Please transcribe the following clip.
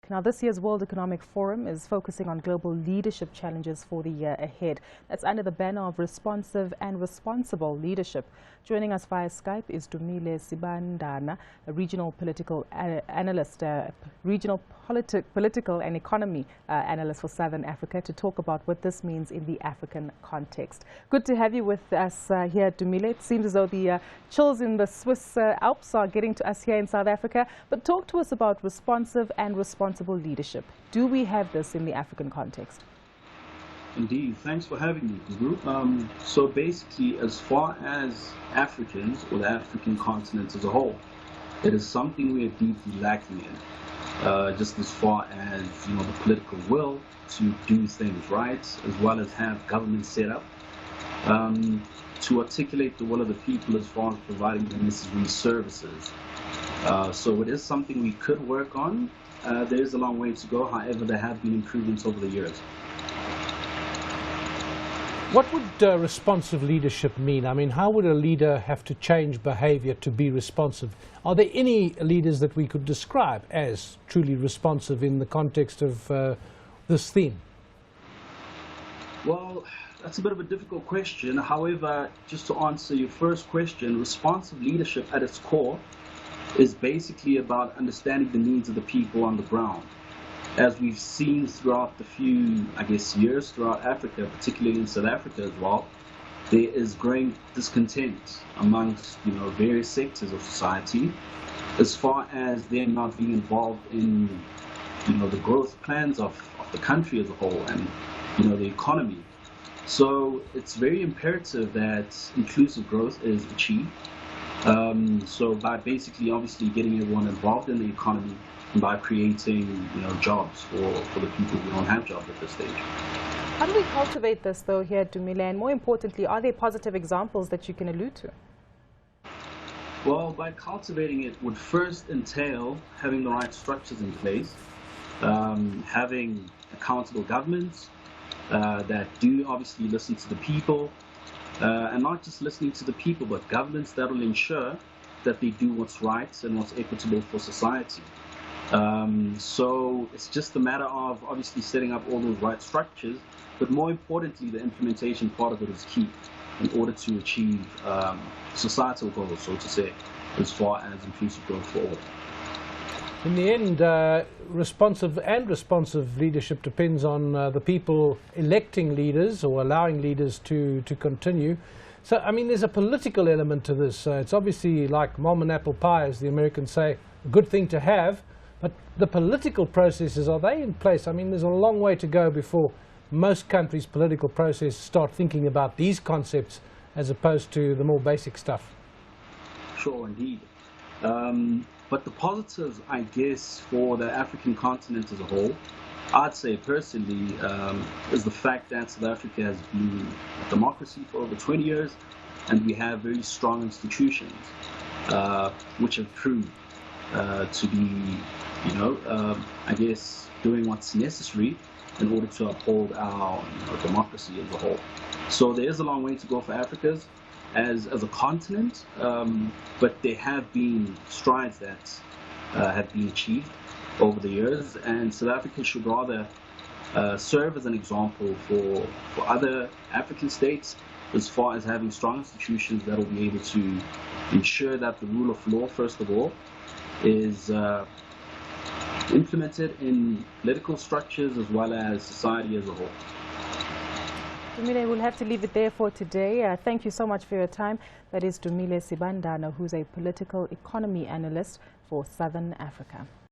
Now, this year's World Economic Forum is focusing on global leadership challenges for the year ahead. That's under the banner of responsive and responsible leadership. Joining us via Skype is Dumile Sibandana, a regional political analyst, political and economy analyst for Southern Africa, to talk about what this means in the African context. Good to have you with us here, Dumile. It seems as though the chills in the Swiss Alps are getting to us here in South Africa. But talk to us about responsive and responsible leadership. Do we have this in the African context? Indeed. Thanks for having me, Guru. So basically, as far as Africans or the African continent as a whole, it is something we are deeply lacking in. Just as far as, the political will to do things right, as well as have government set up to articulate the will of the people as far as providing the necessary services. So it is something we could work on. There is a long way to go. However, there have been improvements over the years. What would responsive leadership mean? I mean, how would a leader have to change behavior to be responsive? Are there any leaders that we could describe as truly responsive in the context of this theme? Well, that's a bit of a difficult question. However, just to answer your first question, responsive leadership at its core is basically about understanding the needs of the people on the ground. As we've seen throughout the few, years throughout Africa, particularly in South Africa as well, there is growing discontent amongst, various sectors of society as far as them not being involved in, the growth plans of the country as a whole and, the economy. So it's very imperative that inclusive growth is achieved. So by basically, obviously, getting everyone involved in the economy, and by creating, jobs for the people who don't have jobs at this stage. How do we cultivate this, though, here at Dumile? And more importantly, are there positive examples that you can allude to? Well, by cultivating it would first entail having the right structures in place, having accountable governments that do obviously listen to the people, and not just listening to the people, but governments that will ensure that they do what's right and what's equitable for society. So it's just a matter of obviously setting up all those right structures, but more importantly, the implementation part of it is key in order to achieve societal goals, so to say, as far as inclusive growth for all. In the end, responsive leadership depends on the people electing leaders or allowing leaders to continue. So, I mean, there's a political element to this. It's obviously like mom and apple pie, as the Americans say, a good thing to have. But the political processes, are they in place? I mean, there's a long way to go before most countries' political processes start thinking about these concepts as opposed to the more basic stuff. Sure, indeed. But the positives, I guess, for the African continent as a whole, I'd say personally, is the fact that South Africa has been a democracy for over 20 years, and we have very strong institutions, which have proved to be, doing what's necessary in order to uphold our democracy as a whole. So there is a long way to go for Africa as a continent, but there have been strides that have been achieved over the years, and South Africa should rather serve as an example for other African states as far as having strong institutions that will be able to ensure that the rule of law, first of all, is implemented in political structures as well as society as a whole. Dumile, we'll have to leave it there for today. Thank you so much for your time. That is Dumile Sibandana, who's a political economy analyst for Southern Africa.